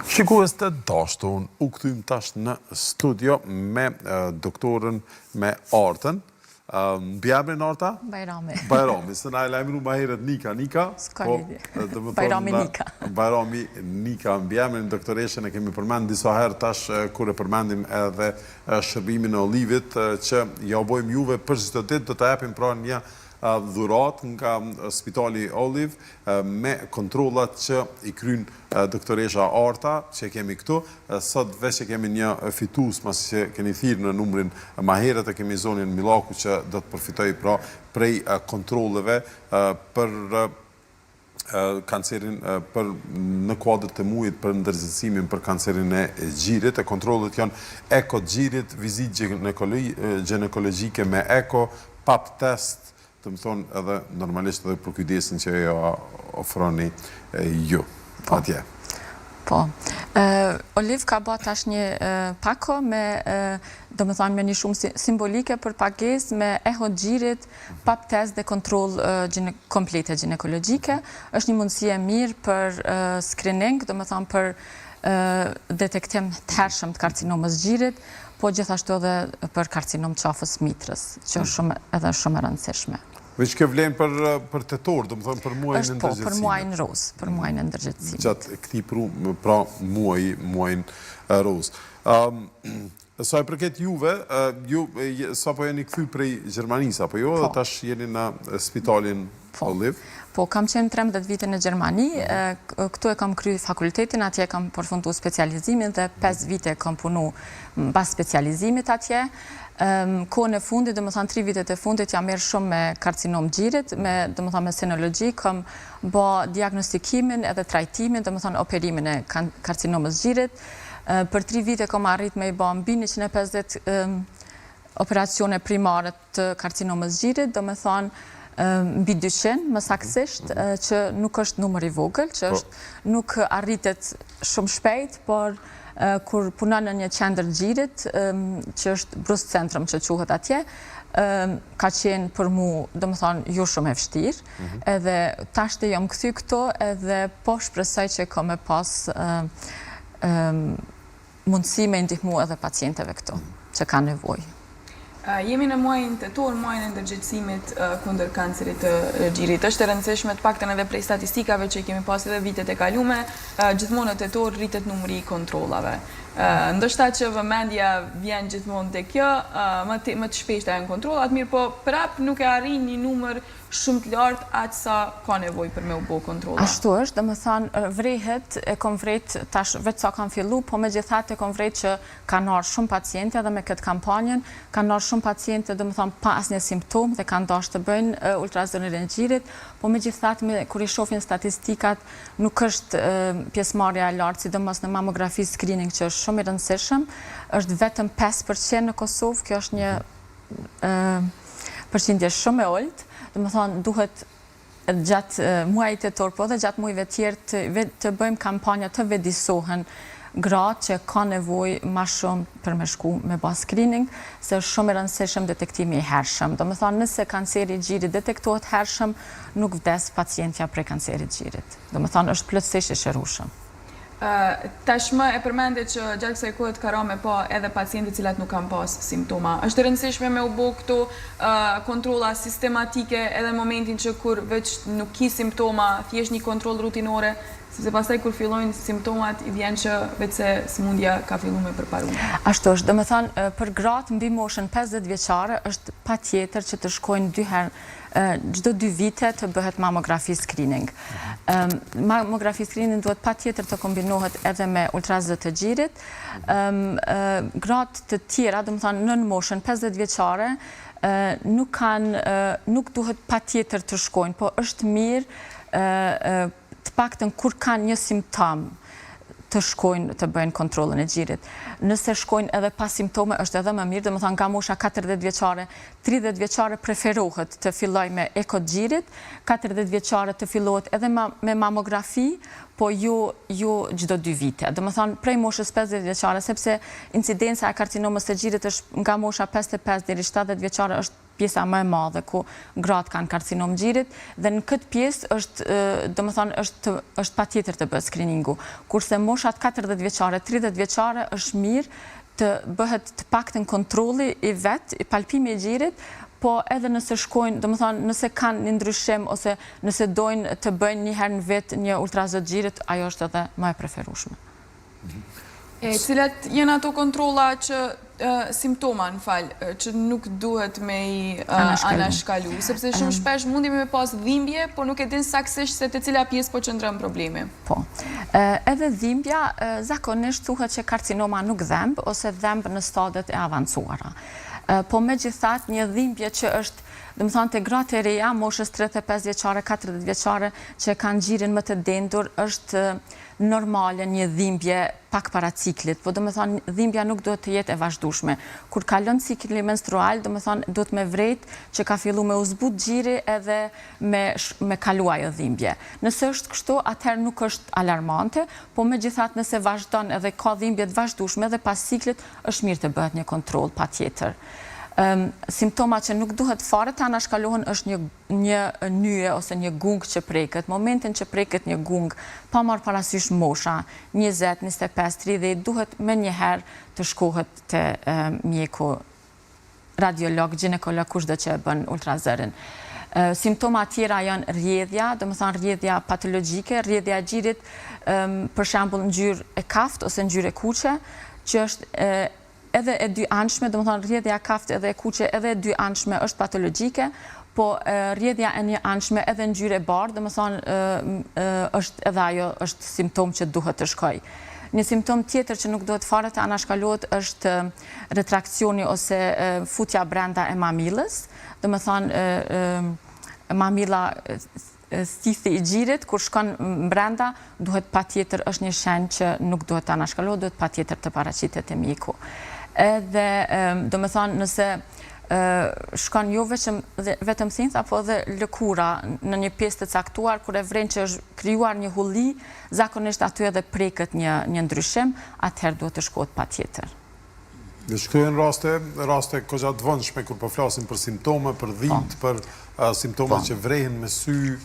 Shikues të dashur, u kthym tash në studio me doktorën me artën. Mbiemrin Arta? Bajrami. Bajrami, se na e lajmëru ma herët Nika. S'ka lidhje. Bajrami Nika. Bajrami Nika, mbiemrin doktoreshën e kemi përmend disa herë tash kur e përmendim edhe shërbimin e Olivit që ja bojmë juve për çdo ditë do ta japim pra një dhurat nga Spitali Olive me kontrollat që i kryen doktoresha Arta që kemi këtu. Sot veç e kemi një fitues mas që keni thirrë në numrin ma herët e kemi zonin Millaku që do të përfitoj pra prej kontrolleve për kancerin në kuadër të muajit për ndërgjegjësimin për kancerin e gjirit. Kontrollet janë eko gjirit, vizitë ginekologjike me eko, pap test, të më thonë edhe normalisht edhe për kujdesin që jo ofroni ju. Atje. Po. Olive ka ba tash një pako me, do më thonë, me një shumë simbolike për pagesë me eho gjirit, pap test dhe kontrol komplete ginekologjike. Është një mundësi e mirë për screening, do më thonë për detektim të hershëm të karcinomës gjirit, po gjithashtu edhe për karcinom qafës mitrës, që është edhe shumë e rëndësishme. Veç ke vlen për tetor, do më thonë për muajin e ndërgjithësimit. Po, për muajin roz, për muajin e ndërgjithësimit. Gjatë këtij pra muajin roz. Sa e përket juve, ju sapo jeni kthy prej Gjermanisë, apo jo? Dhe tash jeni në Spitalin Olive? Po, kam qenë 13 vite në Gjermani, këtu e kam kry fakultetin, atje kam përfundu specializimin dhe 5 vite kam punu bas specializimit atje. Kohën e fundit, dhe më thanë 3 vitet e fundit, jam merë shumë me karcinom gjirit, dhe më thanë me senologi, kam bo diagnostikimin edhe trajtimin, dhe më thanë operimin e karcinomës gjirit. Për 3 vite kam arrit me i bo mbi 150 operacione primare të karcinomës gjirit, dhe më thanë mbi 200, më saktësisht, që nuk është numër i vogël, që nuk arritet shumë shpejt, por kur punon në një qendër gjirit, që është Brust Centrum që quhet atje, ka qenë për mu, do më thonë, ju shumë e vështirë, edhe tashte jam kthy këto, edhe po shpresoj që ka me pas mundësi me ndihmu edhe pacienteve këto, që ka nevojë. Jemi në muajin tetor, muajin e ndërgjegjësimit kundër kancerit të gjirit. Është e rëndësishme të paktën edhe prej statistikave që kemi pas edhe vitet e kalume, gjithmonë në tetor rritet numri i kontrollave. Ndoshta që vëmendja vjen gjithmonë te kjo, më të shpeshta janë kontrollat, mirë po prap nuk e arrin një numër shumë të lartë aq sa ka nevojë për me u bë kontrolla. Ashtu është, domethënë vrehet, e kam vret tash vetë sa kam fillu, po megjithatë e kam vret që kanë ardhur shumë pacientë edhe me këtë kampanjën, kanë ardhur shumë pacientë domethënë pa asnjë simptom dhe kanë dashur të bëjnë ultrazonën e gjirit, po megjithatë kur i shohin statistikat nuk është pjesëmarrja e lartë, sidomos në mamografi screening që është shumë i rëndësishëm, është vetëm 5% në Kosovë, kjo është një përqindje shumë e ulët. Dhe më thonë, duhet gjatë muajit tetor, po dhe gjatë muajve tjerë të bëjmë kampanja të vedisohen gratë që ka nevoj ma shumë për me shku me ba screening, se është shumë i rëndësishëm detektimi i hershëm. Dhe më thonë, nëse kanceri i gjirit detektohet hershëm, nuk vdes pacientja prej kanceri i gjirit. Dhe më thonë, është plotësisht i shërueshëm. Tashmë e përmendit që gjatë kësaj kohe ka rënë po edhe pacientë cilat nuk kanë pas simptoma. Është e rëndësishme me u bë këtu kontrolla sistematike edhe në momentin që kur veç nuk ki simptoma, thjesht një kontroll rutinore, sepse pastaj kur fillojnë simptomat i vjen që veçse sëmundja ka filluar me përparuar. Ashtu është, domethënë për gratë mbi moshën 50 vjeçare është patjetër që të shkojnë 2 herë çdo 2 vite të bëhet mamografi screening. Mamografi screening duhet patjetër të kombinohet edhe me ultrazë të gjirit. Gratë të tjera, domethënë nën moshën 50 vjeçare, nuk duhet patjetër të shkojnë, po është mirë të paktën kur kanë një simptom të shkojnë të bëjnë kontrollën e gjirit. Nëse shkojnë edhe pa simptome, është edhe më mirë, domethënë nga mosha 40 vjeçare, 30 vjeçare preferohet të filloj me eko gjirit, 40 vjeçare të fillohet edhe me mamografi, po jo çdo 2 vite. Domethënë prej moshës 50 vjeçare, sepse incidenca e karcinomës së gjirit është nga mosha 55 deri 70 vjeçare është pjesa më e madhe ku gratë kanë karcinom gjirit, dhe në këtë pjesë është patjetër të bëhet screeningu. Kurse moshat 40 vjeçare, 30 vjeçare është mirë të bëhet të paktën kontrolli i vet, i palpimi i gjirit, po edhe nëse shkojnë, nëse kanë një ndryshim ose nëse dojnë të bëjnë një herë në vit një ultrazot gjirit, ajo është edhe më e preferueshme. Cilat janë ato kontrolla që simptoma, që nuk duhet me i anashkalu, sepse shumë shpesh mundi me pas dhimbje, por nuk e din saksisht se të cila pjesë po qëndron problemi. Po. Edhe dhimbja, zakonisht thuhet që karcinoma nuk dhemb, ose dhemb në stadet e avancuara. Po me gjithat një dhimbje që është, të gratë e reja, moshës 35 vjeçare, 40 vjeçare, që kanë gjirin më të dendur, është normale një dhimbje pak para ciklit, po dhimbja nuk duhet të jetë e vazhdueshme. Kur kalon cikli menstrual, duhet me vrejt që ka fillu me u zbut gjiri edhe me kalu ajo dhimbje. Nëse është kështu, atëherë nuk është alarmante, po me gjithat nëse vazhdon edhe ka dhimbje të vazhdueshme dhe pas ciklit, është mirë të bëhet një kontroll patjetër. Simptoma që nuk duhet fare të anashkalohen është një nyje ose një gung që preket. Momentin që preket një gung, pa marrë parasysh mosha, 20, 25, 30, duhet me njëherë të shkohet të mjeku radiolog, ginekolog, kushdo që bën ultrazërin. Simptoma tjera janë rrjedhja, rrjedhja patologjike, rrjedhja e gjirit, për shembull ngjyrë e kaft ose ngjyrë e kuqe, që është edhe e dy anshme, rrjedhja kaft edhe e kuqe edhe e dy anshme është patologjike, po rrjedhja e një anshme edhe ngjyrë e bardhë, është edhe ajo është simptom që duhet të shkoj. Një simptom tjetër që nuk duhet fare të anashkalohet është retraksioni ose futja brenda e mamilës, mamila thithi i gjirit, kur shkon brenda, duhet patjetër është një shenjë që nuk duhet të anashkalohet, duhet patjetër të paraqitet te mjeku. Edhe, nëse shkon jo vetëm thinth, apo dhe lëkura në një pjesë të caktuar, kur e vren që është krijuar një hulli, zakonisht aty edhe preket një ndryshim, atëherë duhet të shkohet patjetër. Dhe shkojnë raste këgja të vëndshme kur po flasim për simptome, për dhimbje, për simptome që vrehen me sy,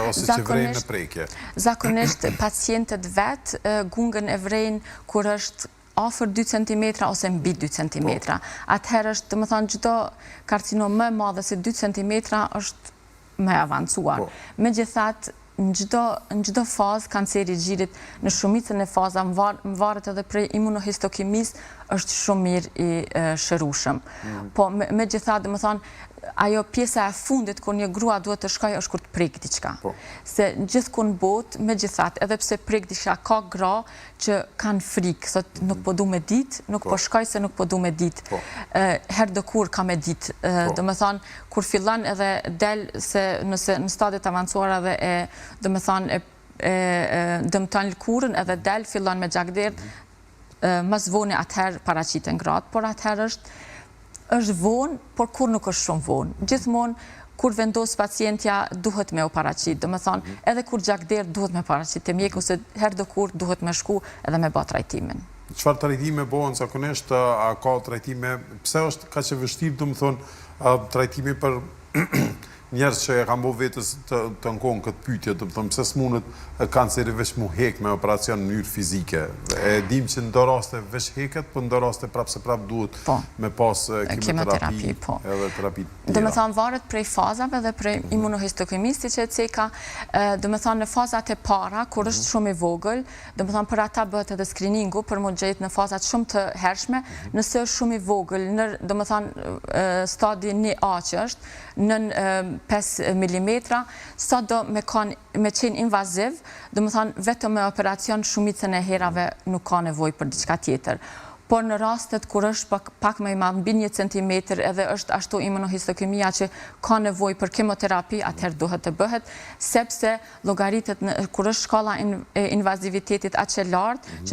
ose që vrehen me prekje. Zakonisht pacientët vetë gungën e vrejnë kur është afër 2 cm ose mbi 2 cm. Atëherë është, çdo karcinom më e madhe se 2 cm është më avancuar. Megjithatë, në çdo fazë kanceri i gjirit, në shumicën e fazave varet edhe prej imunohistokimisë, është shumë mirë i shërueshëm. Po megjithatë, ajo pjesa e fundit kur një grua duhet të shkojë është kur të prek diçka. Se gjithkund botë, megjithatë, edhe pse prek diçka, ka gra që kanë frikë, thotë nuk po du me ditë, nuk po shkoj se nuk po du me ditë. Herë do kur ka me ditë. Kur fillon edhe del se nëse në stadiet avancuara dhe dëmton lëkurën edhe del fillon me gjakderdh, mas vonë atëherë paraqiten gratë, por atëherë është vonë, por kur nuk është shumë vonë. Gjithmonë, kur vendos pacientja, duhet me u paraqit. Edhe kur gjakderdh duhet me paraqit të mjeku, se herë do kur duhet me shku edhe me bë trajtimin. Çfarë trajtime bëhen zakonisht, a ka trajtime, pse është kaq e vështirë, trajtimi për njerëz që e kanë bërë vetës të nkohën këtë pyetje, pse s'mundet kanceri veç mu hek me operacion në mënyrë fizike. E dim që në do raste veç heket, po në do raste prapë duhet me pas kimoterapi edhe terapi tjera. Varet prej fazave dhe prej imunohistokimisë që e ceka, në fazat e para, kur është shumë i vogël, për ata bëhet edhe screeningu për më gjetë në fazat shumë të hershme, nëse është shumë i vogël, stadi 1A që është, në 5 mm, sa do me qenë invaziv, vetëm me operacion shumicën e herave nuk ka nevojë për diçka tjetër. Por në rastet kur është pak më i madh, mbi 1 cm, edhe është ashtu imunohistokimia që ka nevojë për kimoterapi, atëherë duhet të bëhet, sepse llogaritet kur është shkalla e invazivitetit aq e lartë, që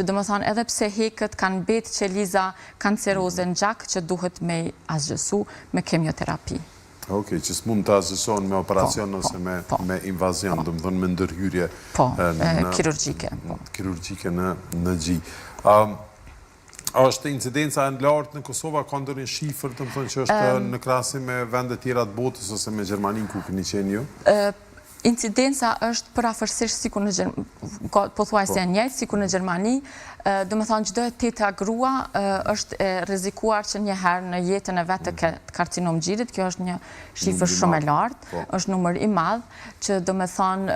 edhe pse hekët kanë mbetë qeliza kanceroze në gjak që duhet me azgjësu me kemioterapi. Okej, që s'mund të azgjëson me operacion ose me invazion, me ndërhyrje kirurgjike. Kirurgjike në gji. është incidenca e lartë në Kosova, ka ndonjë shifër të më thonë që është në krahasim me vende tjera të botës ose me Gjermaninë ku keni qenë ju? Incidenca është përafërsisht sikur në pothuajse e njëjtë sikur në Gjermani, do të thonë çdo e teta grua është e rrezikuar që një herë në jetën e vet të ketë karcinom gjirit. Kjo është një shifër shumë e lartë, është numër i madh që do të thonë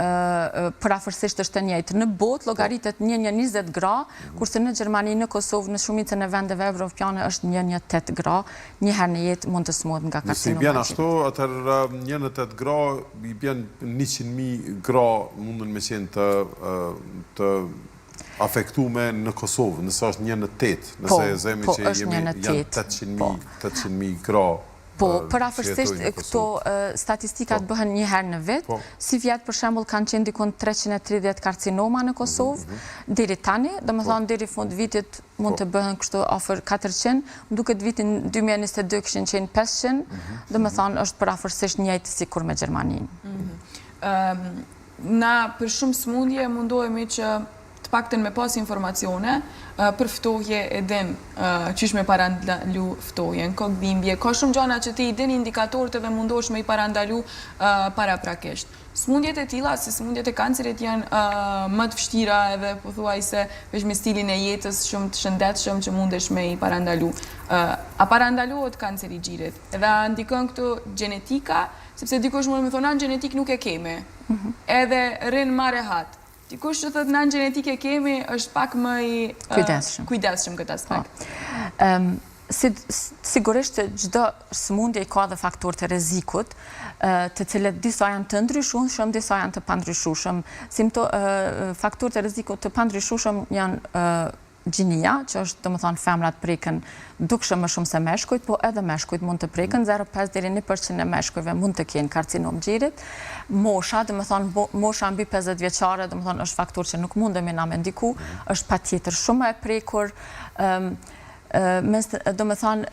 përafërsisht është e njëjtë. Në botë llogaritet 1-20 gra, kurse në Gjermani, në Kosovë, në shumicën e vendeve evropiane është 1-8 gra, një herë në jetë mund të smohet nga karcinomi. Nëse i bjen ashtu, atëherë 1-8 gra i bjen 100.000 gra mundën me qenë të afektume në Kosovë, nëse është 1/8, nëse e zemi që janë 800.000 gra. Po, përafërsisht këto statistikat bëhen një herë në vit. Si vjet për shembull kanë qenë dikon 330 karcinoma në Kosovë deri tani, domethënë deri fund vitit mund të bëhen kështu afër 400, duket vitin 2022 kishin qenë 500, domethënë është përafërsisht njëjtë sikur me Gjermaninë. Na për shumë smundje mundohemi që të paktën me pas informacione për ftohje e din qysh me parandalu ftohjen, ka dhimbje, ka shumë gjana që ti i din indikatorët edhe mundosh me i parandalu paraprakisht. Smundjet e tilla, si smundjet e kancerit janë më të vështira edhe pothuajse veç me stilin e jetës shumë të shëndetshëm që mundesh me i parandalu. A parandalohet kanceri i gjirit? Edhe a ndikon këtu gjenetika, sepse dikush mund të thonë gjenetik nuk e kemi. Edhe rrin ma rehat. Dikush që thëtë në gjenetik e kemi është pak më i kujdesshëm këtë aspekt. Sigurisht që çdo sëmundje i ka dhe faktorë të rrezikut, të cilët disa janë të ndryshueshëm, disa janë të pandryshueshëm. Faktorët e rrezikut të pandryshueshëm janë gjinia, që është domethënë femrat preken dukshëm më shumë se meshkujt, po edhe meshkujt mund të preken, 0,5 deri 1% e meshkujve mund të kenë karcinom gjirit. Mosha, domethënë mosha mbi 50 vjeçare, domethënë është faktor që nuk mundemi na me ndiku, është patjetër shumë e prekur. Domethënë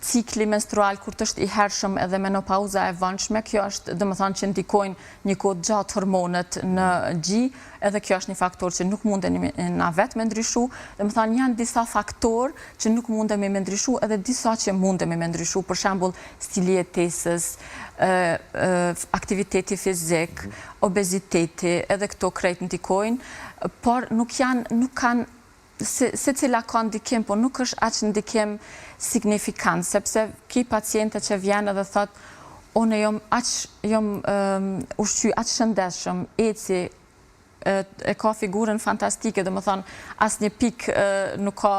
cikli menstrual kur është i hershëm edhe menopauza e vonshme, kjo është domethënë që ndikojnë një kohë gjatë hormonet në gjë, edhe kjo është një faktor që nuk mundemi na vetë me ndryshu. Domethënë janë disa faktorë që nuk mundemi me ndryshu edhe disa që mundemi me ndryshu, për shembull stili i jetesës, aktiviteti fizik, obeziteti, edhe këto krejt ndikojnë, por nuk kanë se cila ka ndikim, po nuk është aq ndikim signifikant, sepse ki paciente që vjen edhe thot, unë jom ushqy aq shëndetshëm, eci, e ka figurën fantastike, dhe më thonë, asë një pik nuk ka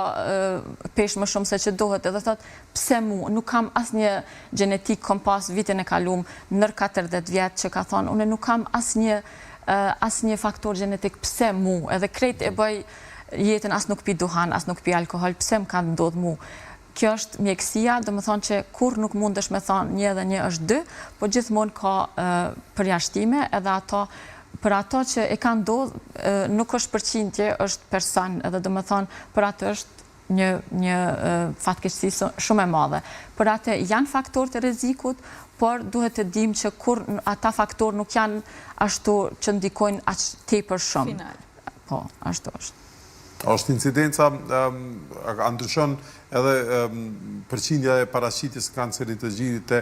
pesh më shumë se që dohet, edhe thot, pse mu, nuk kam asë një genetik, kom pas vitin e kalum, nër 40 vjetë që ka thonë, unë nuk kam asë një faktor genetik, pse mu, edhe krejt e bëj jetën as nuk pi duhan, as nuk pi alkohol, pse më ka ndodhur mu. Kjo është mjekësia, do më thonë që kur nuk mundesh me thonë 1 dhe 1 është 2, po gjithmonë ka përjashtime, edhe për ato që e ka ndodhur nuk është përqindje, është person, edhe do më thonë për ato është një fatkeqësi shumë e madhe. Për atë janë faktorë të rrezikut, por duhet të dimë që kur ata faktorë nuk janë ashtu që ndikojnë aq tepër shumë. Po, ashtu është. Është incidenca, ndryshon edhe përqindja e paraqitjes kancerit të gjirit të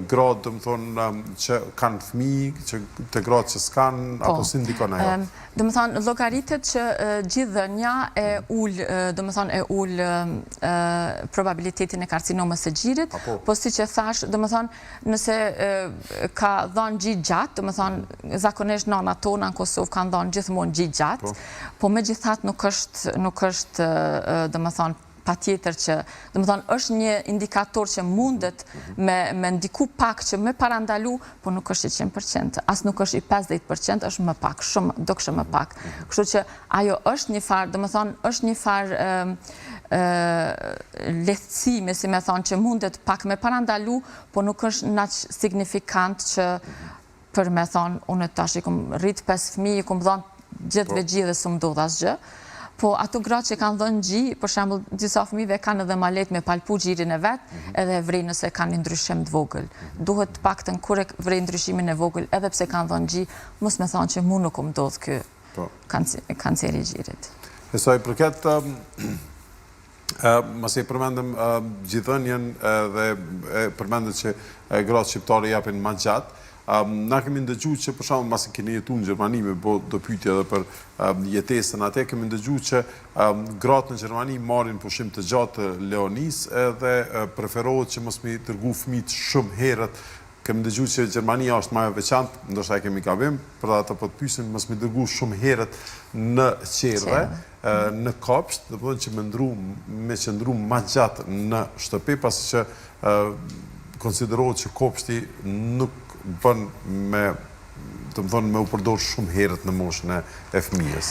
gratë, do të thonë, që kanë fëmijë, të gratë që s'kan, apo si ndikon ajo? Do të thonë, llogaritet që gjithë dhënia e ul probabilitetin e karcinomës së gjirit, po siç e thash, do të thonë, nëse ka dhënë gjitë gjatë, do të thonë, zakonisht nënat tona në Kosovë kanë dhënë gjithmonë gjitë gjatë, po megjithatë nuk është, do të thonë, patjetër që, do të thonë, është një indikator që mundet me ndiku pak që me parandalu, po nuk është 100%, as nuk është i 50%, është më pak, shumë, dukshëm më pak. Kështu që ajo është një farë, do të thonë, është një farë lehtësimi, si me thonë, që mundet pak me parandalu, po nuk është naq signifikant që për me thonë, unë tash i kom rrit 5 fëmijë, i kom dhënë gjithve gjë dhe s'm ndodh asgjë. Po ato gratë që kanë dhënë gjë, për shembull, disa fëmijëve kanë edhe malet me palpu gjirin e vet, edhe vrej nëse kanë ndryshim të vogël. Duhet paktën kur e vrej ndryshimin e vogël, edhe pse kanë dhënë gjë, mos me thonë që mu nuk më ndodh ky kanceri i gjirit. E sa i përket Masi përmendëm gjithënjen dhe përmendet që gratë shqiptare japin ma gjatë. Na kemi ndëgju që për shembull masi keni jetuar në Gjermani me do pyetje edhe për jetesën atje, kemi ndëgju që gratë në Gjermani marrin pushim të gjatë të leonis edhe preferohet që mos mi dërgu fëmijët shumë herët. Kemi ndëgju që Gjermania është më e veçantë, ndoshta kemi gabim, për ata po të pyesin mos mi dërgu shumë herët në qerve, në kopsht, do të thonë që me qëndru më gjatë në shtëpi, pasi që konsiderohet që kopshti nuk bën me u përdor shumë herët në moshën e fëmijës.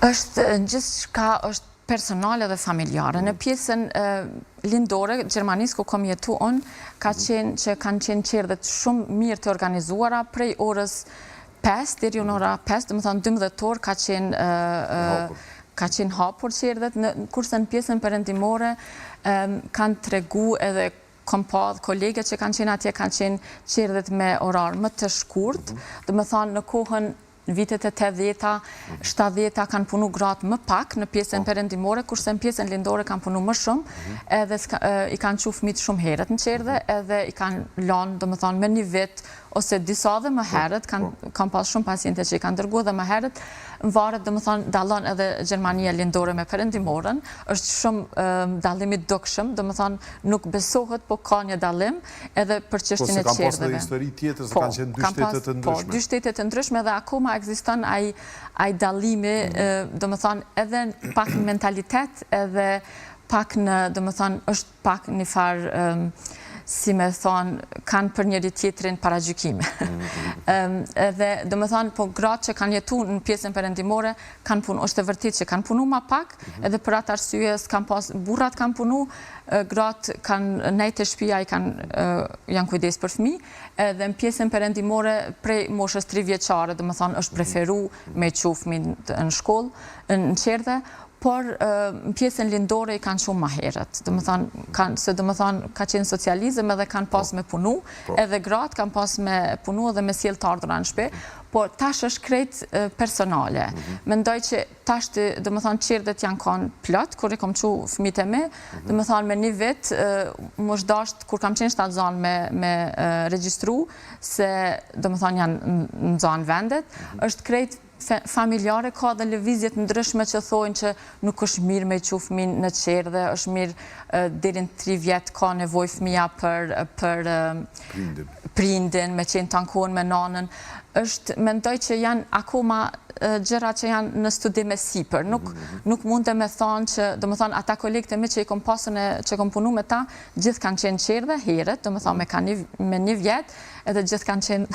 Është gjithçka është personale dhe familjare. Në pjesën lindore, Gjermanisë ku kam jetu unë, kanë qenë qerdhet shumë mirë të organizuara, prej orës 5 deri në ora 5, do të thonë 12 orë ka qenë hapur qerdhet, kurse në pjesën perëndimore kanë tregu edhe kom pa kolege që kanë qenë atje, kanë qenë qerdhet me orar më të shkurt, do të thonë në kohën në vitet e 80-ta, 70-ta kanë punu gratë më pak në pjesën perëndimore, kurse në pjesën lindore kanë punu më shumë, edhe i kanë qu fëmijët shumë herët në qerdhe, edhe i kanë lanë, do të thonë, me një vit, ose disa dhe më herët, kanë pas shumë paciente që i kanë dërgu dhe më herët, në varet, do të thonë, dallon edhe Gjermania lindore me perëndimoren, është shumë dallimi dukshëm, do të thonë, nuk besohet, po ka një dallim, edhe për çështjen e qerdheve. Po, se kanë pas në histori tjetër, se kanë qenë dy shtete të ndryshme. Po, dy shtete të ndryshme dhe akoma ekziston ai dallimi, do të thonë, edhe pak në mentalitet, edhe pak në, do të thonë, është pak një farë si me thonë, kanë për njëri tjetrin paragjykime. Dhe, do me thonë, po gratë që kanë jetu në pjesën perëndimore, kanë punu, është e vërtet që kanë punu ma pak, edhe për atë arsye s'kan pas, burrat kanë punu, gratë kanë nejtë të shtëpia janë kujdes për fëmijë, edhe në pjesën perëndimore prej moshës 3 vjeçare, do me thonë, është preferu me qu fëmijë në shkollë, në qerdhe, por në pjesën lindore i kanë shumë ma herët. Do me thonë, ka qenë socializëm edhe kanë pas me punu, edhe gratë kanë pas me punu edhe me sjellë të ardhura në shtëpi, por tash është krejt personale. Mendoj që tash, do me thonë, qerdhet janë kanë plot, kur i kom qu fëmijët e mi, do me thonë, me një vit, më shdasht, kur kam qenë shtatzan me regjistru, se, do me thonë, janë në zonë vendet, është krejt familjare, ka dhe lëvizjet ndryshme që thojnë që nuk është mirë me qu fëmin në qerdhe, është mirë deri në 3 vjet ka nevoj fëmija për prindin, me qenë tankon me nanën. Mendoj që janë akoma gjëra që janë në studime sipër. Nuk mund të me thonë që, do me thonë, ata kolegët e mi që i kom pasën që kom punu me ta, gjithë kanë qenë qerdhe, herët, do me thonë, me 1 vjet, edhe gjithë kanë qenë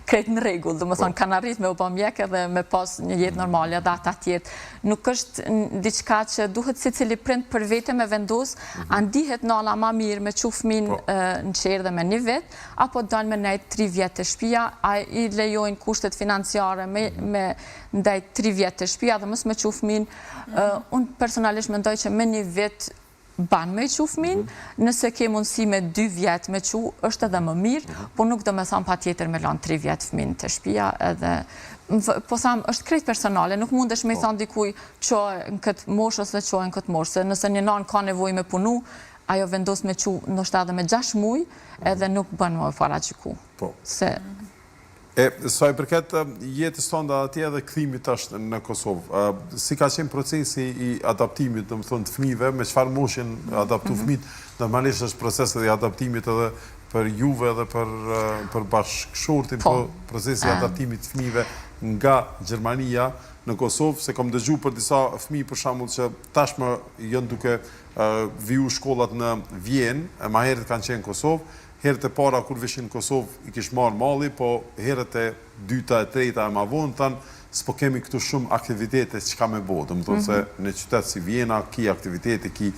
krejt në regull, do me thonë, kanë arrit me u bë mjek edhe me pas një jetë normale dhe ata tjetë. Nuk është diçka që duhet si cili prind për vete me vendos, a ndihet nala ma mirë me qu fëmin në qerdhe me 1 vit, apo dalë me nejtë 3 vjet të shtëpia, a i lejojnë kushtet financiare me ndaj 3 vjet të shtëpia dhe mos me qu fëmin. Unë personalisht mendoj që me 1 vit ban me qu fëmin, nëse ke mundësi me 2 vjet me qu, është edhe më mirë, po nuk do me thonë pa tjetër me lanë 3 vjet fëmin të shtëpia, edhe po thamë, është krejt personale, nuk mundesh me i thonë dikuj qoj në këtë moshë ose qoj në këtë moshë, se nëse një nanë ka nevoj me punu, ajo vendos me qu nështë edhe me 6 muj, edhe nuk bën më paragjyku. Sa i përket jetës tonë atje dhe kthimit është në Kosovë, si ka qenë procesi i adaptimit, do më thonë, të fëmijëve, me çfarë moshin adaptu fëmijët, normalisht është procesi i adaptimit edhe për juve edhe për bashkëshortin, po procesi i adaptimit të fëmijëve nga Gjermania në Kosovë, se kom dëgju për disa fëmijë për shembull që tashmë janë duke viju shkollat në Vjenë, ma herët kanë qenë në Kosovë. Herët e para kur vishin në Kosovë i kish marrë malli, po herët e dyta e treta e ma vonë, thanë, s'po kemi këtu shumë aktivitete që ka me bo. Dhe më thonë se në qytetë si Vjena, ki aktivitete, ki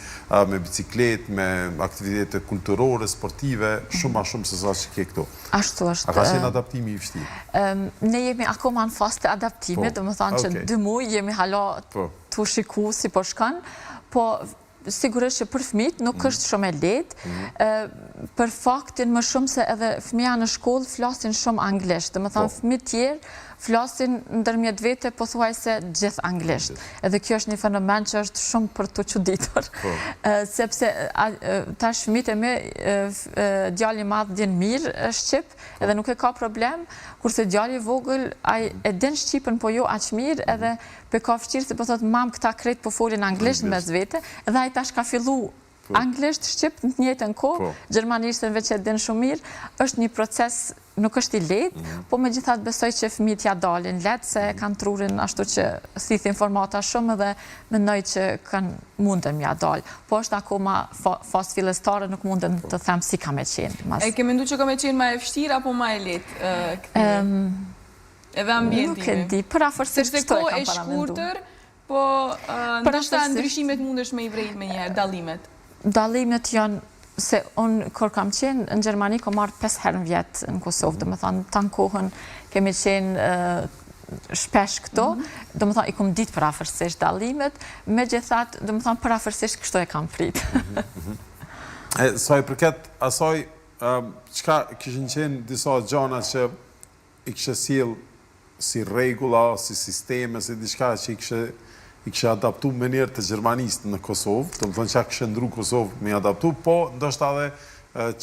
me biciklet, me aktivitete kulturore, sportive, shumë ma shumë se sa që ke këtu. Ashtu është. A ka qenë adaptimi i vështirë? Ne jemi akoma në fast të adaptimit, dhe më thonë që 2 muj jemi hala të shiku si po shkanë, po sigurisht që për fëmijët nuk është shumë e lehtë, për faktin më shumë se edhe fëmija në shkollë flasin shumë anglisht. Dhe më thonë, fëmijët tjerë flasin ndërmjet vete pothuajse gjithë anglisht. Edhe kjo është një fenomen që është shumë për të çuditur. Sepse tash fëmijët e mi djali i madh din mirë shqip, edhe nuk e ka problem, kurse djali i vogël ai e din shqipen po jo aq mirë, edhe pe ka vështirë se po thotë mam këta krejt po folin anglisht mes vete, edhe ai tash ka fillu anglisht, shqip në të njëjtën kohë, gjermanishtën veç e din shumë mirë, është një proces, nuk është i lehtë, po megjithatë besoj që fëmijët ja dalin lehtë se kanë trurin ashtu që thith informata shumë dhe mendoj që kanë mundën ja dal. Po është akoma fazë fillestare, nuk mundem të them si ka me qenë. E ke menduar që ka me qenë më e vështirë apo më e lehtë kthimi? Edhe ambienti. Nuk e di, për afërsisht kështu e kam paramenduar. Po ndoshta ndryshimet mundesh me i vrejt me njëherë, dallimet. Dallimet janë se unë kur kam qenë në Gjermani, kam marrë 5 herë në vjetë në Kosovë, dhe më thanë, tanë kohën kemi qenë shpesh këto, dhe më thanë, i kom ditë për afërsisht dallimet, me gjithat, dhe më thanë, për afërsisht kështu e kam fritë. Sa i përket asaj, qka kishin qenë disa gjana që i kështë sjell si regula, si sisteme, si diçka që i kështë adaptu mënyrë të gjermanistë në Kosovë, të më thonë që kështë ndru Kosovë me adaptu, po ndoshta edhe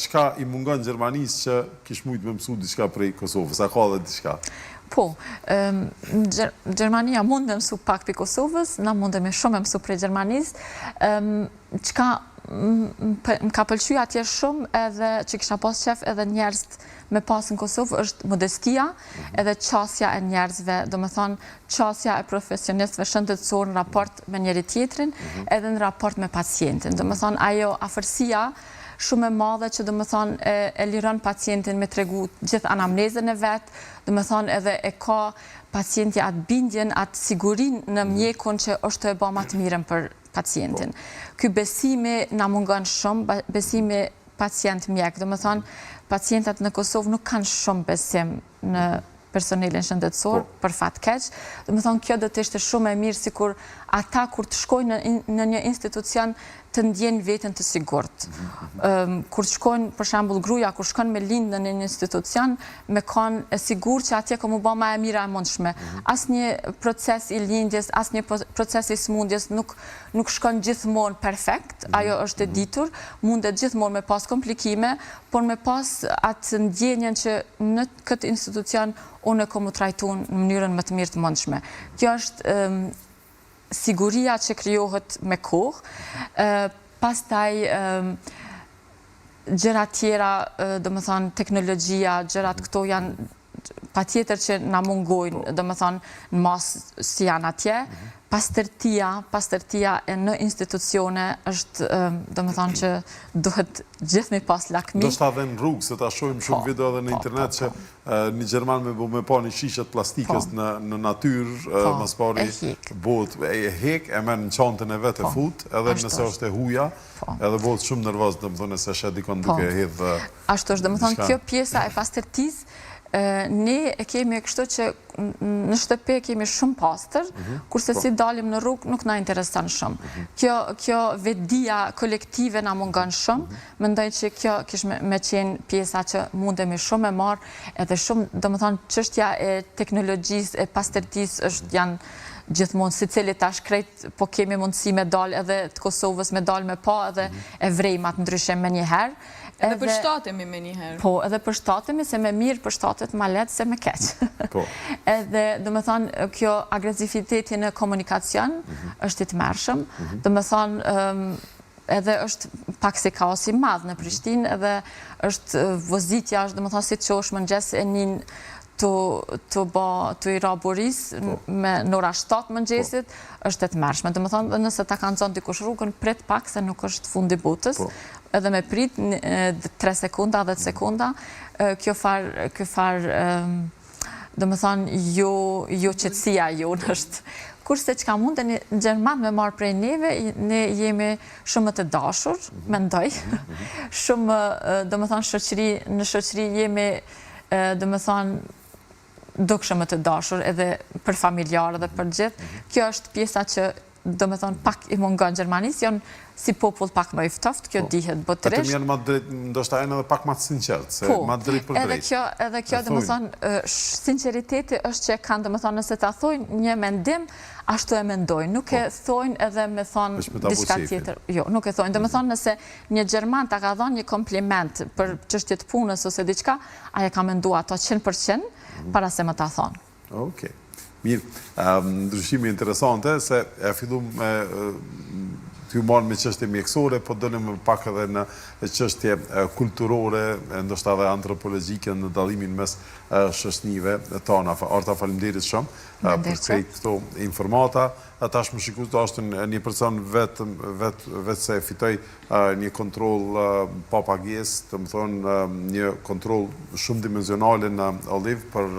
qka i mungon gjermanistë që kishë mujtë me mësu diçka prej Kosovës, a ka dhe diçka? Po, Gjermania mund me mësu pak për Kosovës, na mund me shumë me mësu prej gjermanistë, qka më ka pëlqy atje shumë edhe që kisha pas qef edhe njerëz me pas në Kosovë është modestia edhe qasja e njerëzve, do me thonë qasja e profesionistëve shëndetësor në raport me njëri tjetrin edhe në raport me pacientin. Do me thonë ajo afërsia shumë e madhe që do me thonë e liron pacientin me tregu gjithë anamnezën e vetë, do me thonë edhe e ka pacienti atë bindjen, atë sigurin në mjekun që është të e ba ma të mirën për pacientin. Ky besimi na mungon shumë, besimi pacient-mjek, do me thonë pacientat në Kosovë nuk kanë shumë besim në personelin shëndetësor, për fat keq. Do me thonë, kjo do të ishte shumë e mirë si kur ata kur të shkojnë në një institucion të ndjenë vetën të sigurt. Kur të shkojnë, për shembull gruaja, kur shkojnë me lindë në një institucion, me kanë e sigur që atje ka mu ba ma e mira e mundshme. Asnjë proces i lindjes, asnjë proces i smundjes nuk shkon gjithmonë perfekt, ajo është e ditur, mundet gjithmonë me pas komplikime, por me pas atë ndjenjen që në këtë institucion unë e komu trajtu në mënyrën më të mirë të mundshme. Kjo është siguria që krijohet me kohë, pastaj gjërat tjera, do më thonë teknologjia, gjërat këto janë patjetër që na mungojnë, do më thonë në masë si janë atje, pastërtia në institucione është, do më thonë që duhet gjithë me pas lakmi. Do shta dhe në rrugë, se ta shojmë shumë video dhe në internet që një Gjerman me pa një shishet plastikës në natyrë, mas pari bot e hek, e merë në qantën e vetë e fut, edhe nëse është e huja, edhe bot shumë nervoz, do më thonë se shetë dikon duke hedhë. Ashtu është, do më thonë kjo pjesa e pastërtis, ne e kemi kështu që në shtëpi kemi shumë pastër, kurse si dalim në rrugë nuk na intereson shumë. Kjo vetdia kolektive na mungon shumë, mendoj që kjo kish me qenë pjesa që mundemi shumë e marë, edhe shumë, do më thonë, çështja e teknologjisë, e pastërtisë është janë gjithmonë, si cili tash krejt, po kemi mundësi me dalë edhe të Kosovës me dalë me pa edhe e vrejmat ndryshe me njëherë. Edhe përshtatemi me njëherë. Po, edhe përshtatemi, se me mirë përshtatet ma letë se me keq. Edhe, do me thonë, kjo agresiviteti në komunikacion është i të mërshëm. Do me thonë, edhe është pak si kaos i madhë në Prishtinë, edhe është vozitja, është, do me thonë, si të qosh më njës e njën të i raburis me nora 7 mëngjesit, është e të mërshme. Do me thonë, nëse ta kanë zonë dikush rrugën, prit pak se nuk është fundi botës, edhe me prit 3 sekunda, 10 sekunda, kjo farë, do me thonë, jo qëtësia jonë është. Kurse që ka mund në Gjerman me marë prej neve, ne jemi shumë të dashur, mendoj, shumë, do me thonë, në shoqëri jemi, do me thonë, dukshëm të dashur edhe për familjarë dhe për gjithë. Kjo është pjesa që do me thonë pak i mungon Gjermanisë, janë si popull pak më i ftoftë, kjo dihet botërisht. Vetëm janë më drejt, ndoshta janë edhe pak më të sinqert, se më drejt për drejt. Edhe kjo do me thonë, sinceriteti është që kanë, do me thonë, nëse ta thojnë një mendim, ashtu e mendojnë, nuk e thojnë edhe me thonë diçka tjetër. Jo, nuk e thojnë. Do me thonë, nëse një Gjerman ta ka dhënë një kompliment për çështje të punës ose diçka, ai e ka menduar ato 100% para se më ta thonë. Okej. Mirë, ndryshimi interesante, se e fillum me t'ju marrë me çështje mjekësore, po dënim pak edhe në çështje kulturore, ndoshta edhe antropologjike në dallimin mes shoqënive tona. Arta, faleminderit shumë për këto informata. Tash më shikoj të është një person vetë se fitoj një kontroll pa pagesë, të më thonë një kontroll shumë dimensionale në Oliv për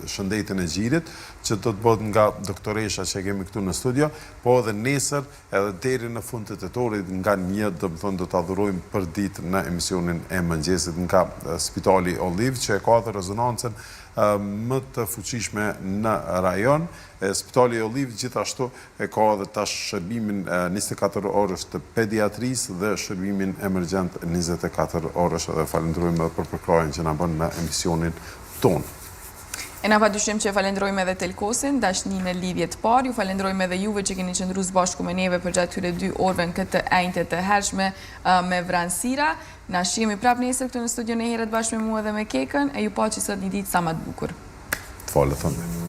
shëndetin e gjirit, që do të bëhet nga doktoresha që kemi këtu në studio, po edhe nesër, edhe deri në fund të tetorit, nga 1, do më thonë, do të adhurojmë për ditë në emisionin e mëngjesit nga Spitali Oliv, që e ka dhe rezonancën më të fuqishme në rajon. Spitali Oliv gjithashtu e ka dhe tash shërbimin 24 orësh të pediatrisë dhe shërbimin emergjent 24 orësh, dhe falenderojmë për përkrajen që na bën në emisionin tonë. E na pa dyshim që falenderojmë edhe Telkosin, dashnin e lidhjet parë, ju falenderojmë edhe juve që keni qëndru së bashku me neve për gjatë këtyre 2 orëve në këtë enjte të hershme me vranësira. Na shihemi prap nesër këtu në studion e herët bashkë me mua dhe me Kekën, e ju pa që sot një ditë sa më të bukur. Të falë, thënë.